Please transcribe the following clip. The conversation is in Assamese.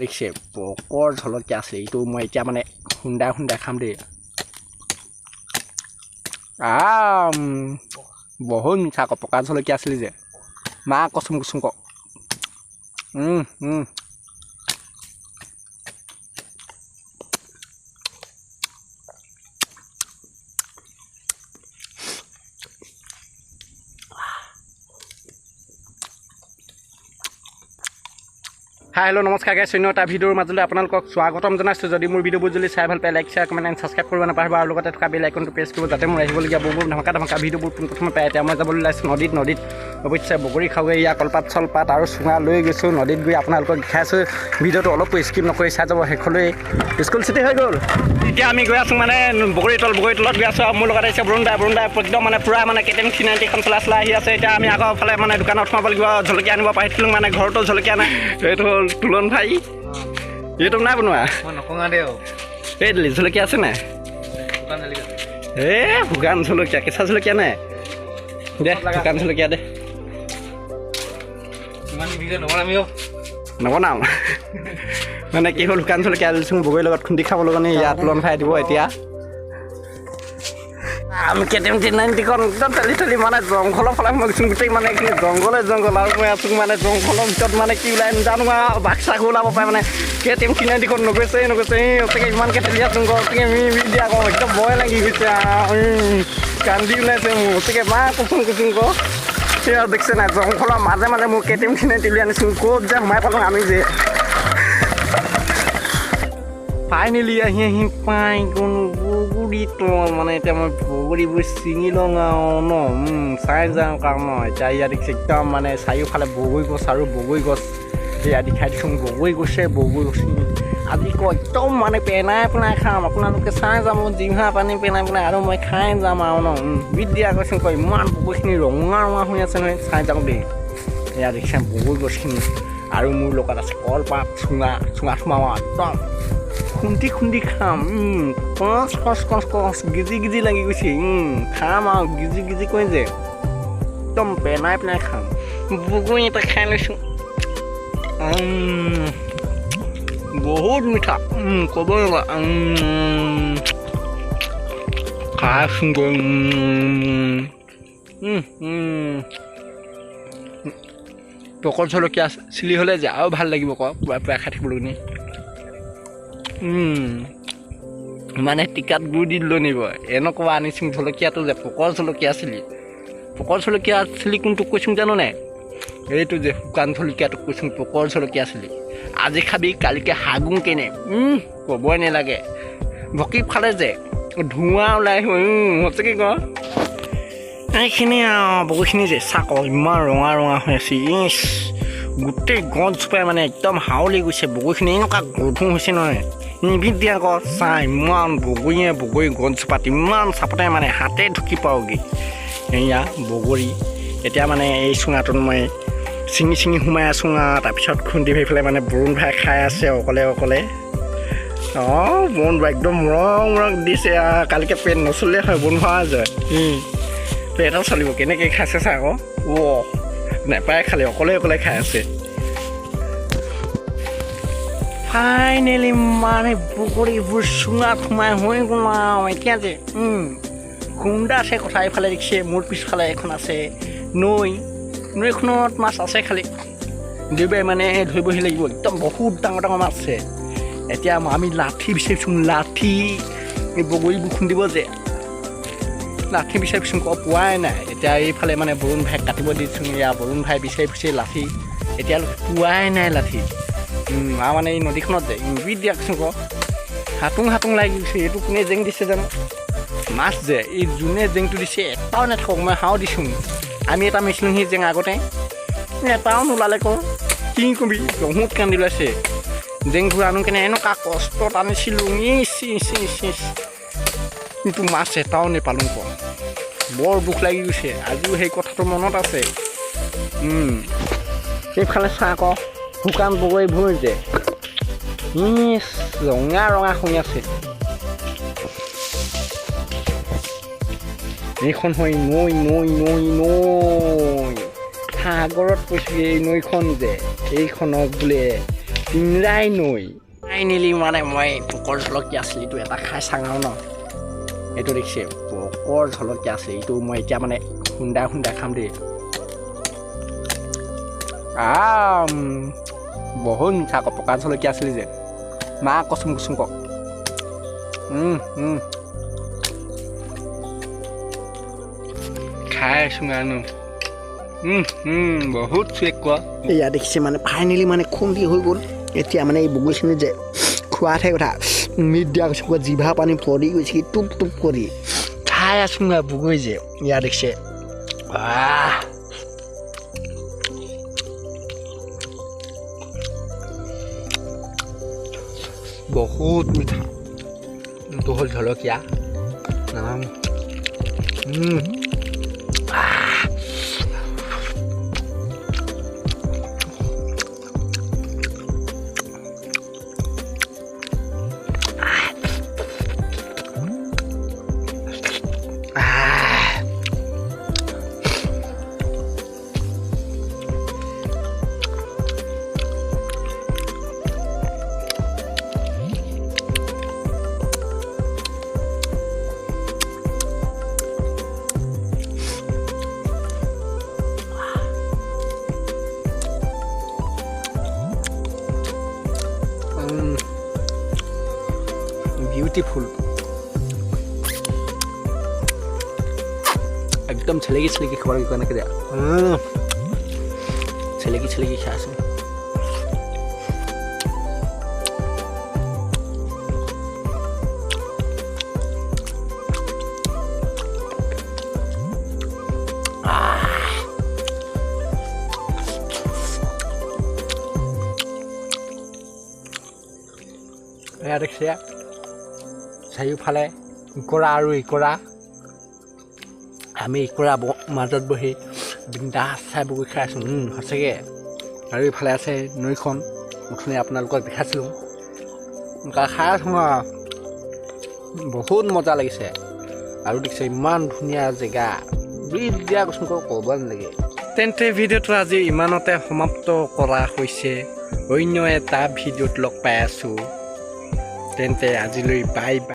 দেখিছে পকৰ জলকীয়া আছে এইটো মই এতিয়া মানে খুন্দা খাম দেই বহুত মিঠা আকৌ পকা জলকীয়া আছিলে যে মা কচুম ক হাই হেল্ল' নমস্কাৰ গাইছ অন্য এটা ভিডিঅ'ৰ মাজলৈ আপোনালোকক স্বাগতম জনাইছোঁ যদি মোৰ ভিডিঅ'বোৰ যদি চাই ভাল পায় like share comment and subscribe কৰিব নাপাহৰিব আৰু লগতে থকা বেল আইকনটো প্ৰেছ কৰিব যাতে মোৰ আহিবলগীয়া বহুবোৰ ধামাকা ভিডিঅ'বোৰ পোনপ্ৰথমে পায় এতিয়া মই যাবলৈ ওলাইছোঁ নদীত অৱশ্যে বগৰী খাওঁগৈ ইয়াৰ কলপাত চলপাত আৰু চুঙা লৈ গৈছোঁ নদীত গৈ আপোনালোকক দেখাইছোঁ ভিডিঅ'টো অলপো স্কিপ নকৰি চাই যাব শেষলৈ স্কুল ছুটি হৈ গ'ল এতিয়া আমি গৈ আছোঁ মানে বগৰী তলত গৈ আছোঁ আৰু মোৰ লগত আহিছে বৰুণ দাই একদম মানে পূৰা মানে কেটেন চিনাইটিখন চলাই আহি আছে এতিয়া আমি আগৰ ফালে মানে দোকানত সোমাব লাগিব জলকীয়া আনিব পাৰিছিলোঁ মানে ঘৰতো জলকীয়া নাই এইটো হ'ল তুলন ভাই এইটো নাই বনোৱা এই জলকীয়া আছে নাই শুকান জলকীয়া কেঁচা জলকীয়া নাই দে শুকান জলকীয়া দে নবনাম মানে কি হ'ল শুকান জলকীয়া দিছোঁ বগৰীৰ লগত খুন্দি খাবলৈ কাৰণে ইয়াত তুলন ভাই দিব এতিয়া আমি কেটিএম 90খন একদম ঠেলি মানে জংঘলৰ ফালে মই গৈছোঁ গোটেই মানে এইখিনি জংঘল আৰু মই আছোঁ মানে জংঘলৰ ভিতৰত মানে কি ওলাই নাজানো আৰু বাঘ চাঘ ওলাব পাৰে মানে কেটিএম 90খন নগৈছে সঁচাকৈ ইমানকৈ ঠেলি আছোঁ গতিকে দিয়া আকৌ একদম ভয় লাগি গৈছে কান্দি ওলাইছে মোৰ সঁচাকৈ মা কুচুং সেয়া দেখিছে নাই জংঘলৰ মাজে মোৰ কেটিএম 90 লৈ আনিছোঁ ক'ত যে সোমাই পালোঁ আমি যে ফাইনেলি আহি পাই কোনো বগৰী তল মানে এতিয়া মই বগৰীবোৰ ছিঙি লওঁ আৰু ন চাই যাওঁ কাৰণ এতিয়া ইয়াত দেখিছে একদম মানে চাৰিওফালে বগৰী গছ আৰু বগৰী গছ এয়া দেখাই দিছোঁ বগৰী গছ আজি একদম মানে পেনাই খাম আপোনালোকে চাই যাব জিভা পানী পেনাই আৰু মই খাই যাম আৰু ন বিট দিয়া কৈছোঁ ইমান বগৰীখিনি ৰঙা হৈ আছে নহয় চাই যাওঁ দেই এয়া দেখিছে বগৰী গছখিনি আৰু মোৰ লগত আছে কলপাত চুঙা সোমাওঁ একদম খুন্দি খাম কচ গিজি লাগি গৈছে খাম আৰু গিজি কৈ যে একদম পেনাই খাম বগৰী এটা খাই লৈছোঁ বহুত মিঠা ক'ব নোৱাৰা খাইছোঁগৈ পকৰ জলকীয়া চিলি হ'লে যে আৰু ভাল লাগিব আকৌ পুৰা খাই থাকিবলৈ নি মানে টিকাত গুড় দি লৈ নিব এনেকুৱা আনিছোঁ জলকীয়াটো যে পকৰ জলকীয়া চিলি কোনটো কৈছোঁ জানো নাই এইটো যে শুকান জলকীয়াটো কৈছোঁ পকৰ জলকীয়া চিলি আজি খাবি কালিকৈ হাগুং কেনে ক'বই নালাগে ভকি ফালে যে ধোঁৱা ওলাই সঁচাকৈ ক এইখিনি আৰু বহুখিনি যে চাক ইমান ৰঙা হৈ আছে গোটেই গছজোপাই মানে একদম হাওলি গৈছে বগৰীখিনি এনেকুৱা গধুৰ হৈছে নহয় নিভিদ দিয়া আকৌ চা ইমান বগৰী গছজোপাত ইমান চাপতে মানে হাতে ঢুকি পাওঁগৈ এয়া বগৰী এতিয়া মানে এই চুঙাটোত মই চিঙি সোমাই আছোঁ তাৰপিছত খুন্দি হৈ পেলাই মানে বৰুণ ভাই খাই আছে অকলে বৰুণ ভাই একদম ৰং দিছে কালিকৈ পেট নচলিলে হয় বৰুণ ভাই যায় পেটত চলিব কেনেকৈ খাইছে চা আকৌ নেপায় খালি অকলে খাই আছে ফাইনেলি মানে বগৰীবোৰ চুঙাত সোমাই হৈ গ'ল আৰু এতিয়া যে খুন্দা আছে কথা এইফালে দেখিছে মোৰ পিছফালে এখন আছে নৈখনত মাছ আছে খালি দেউবাৰে মানে ধৰিবহি লাগিব একদম বহুত ডাঙৰ মাছ আছে এতিয়া আমি লাঠি বিচাৰিছোঁ এই বগৰীবোৰ খুন্দিব যে লাঠি বিচাৰিছোঁ পোৱাই নাই এতিয়া এইফালে মানে বৰুণ ভাইক কাটিব দিছোঁ বৰুণ ভাই বিচাৰি লাঠি এতিয়ালৈকে পোৱাই নাই লাঠি আৰু মানে এই নদীখনত যে বিট দিয়াকচোন হাতুং লাগি গৈছে এইটো কোনে জেং দিছে জানো মাছ যে এই যোনে জেংটো দিছে এটাও নাথাকক মই হাও দিছোঁ আমি এটা মাৰিছিলোঁ সেই জেং আগতে এটাও নোলালে কি কবি বহুত কান্দি ওলাইছে জেংবোৰ আনো কেনে এনেকুৱা কষ্টত আনিছিলোঁ কিন্তু মাছ এটাও নেপালোঁ বৰ দুখ লাগি গৈছে আজিও সেই কথাটো মনত আছে সেইফালে চা আকৌ শুকান বগৰীবোৰ যে ৰঙা হৈ আছে এইখন হয় নৈ সাগৰত কৈছোঁ এই নৈখন যে এইখনক বোলে চিংৰাই নৈ ফাইনেলি মানে মই পকৰ জলকীয়া আছিলিটো এটা খাই চাওঁ ন এইটো দেখিছে পকৰ জলকীয়া আছে এইটো মই এতিয়া মানে খুন্দাই খুন্দাই খাম দেই বহুত মিঠা আকৌ পকা জলকীয়া আছিলে যে মা কচুম কচুম ক খাই আছোঁ আনো বহুত চুৱেক কোৱা এয়া দেখিছে মানে ফাইনেলি মানে খুন্দি হৈ গ'ল এতিয়া মানে এই বগৰীখিনি যে খোৱাতহে কথা মিট দিয়া গৈছে জিভা পানী পৰি গৈছে টুপ টুপ কৰি খাই আছোঁ বগৰী যে এয়া দেখিছে বহুত মিঠা এইটো হ'ল জলকীয়া বিউটিফুল একদম ছেলেকি ছেলেকি খাব লাগিব এনেকৈ দিয়া ছেলেকি ছেলেকি খাই আছোঁ এয়া দেখিছে চাৰিওফালে ইকৰা আৰু ইকৰা আমি ইকৰা মাজত বহি বিন্দাছ চাই বগৰী খাই আছোঁ সঁচাকৈ আৰু ইফালে আছে নৈখন মুঠনি আপোনালোকক দেখাইছিলোঁ খাই আছোঁ বহুত মজা লাগিছে আৰু দেখিছে ইমান ধুনীয়া জেগা বিদ্যা কৈছোঁ ক'ব নালাগে তেন্তে ভিডিঅ'টো আজি ইমানতে সমাপ্ত কৰা হৈছে অন্য এটা ভিডিঅ'ত লগ পাই আছোঁ তেন্তে আজিলৈ বাই বাই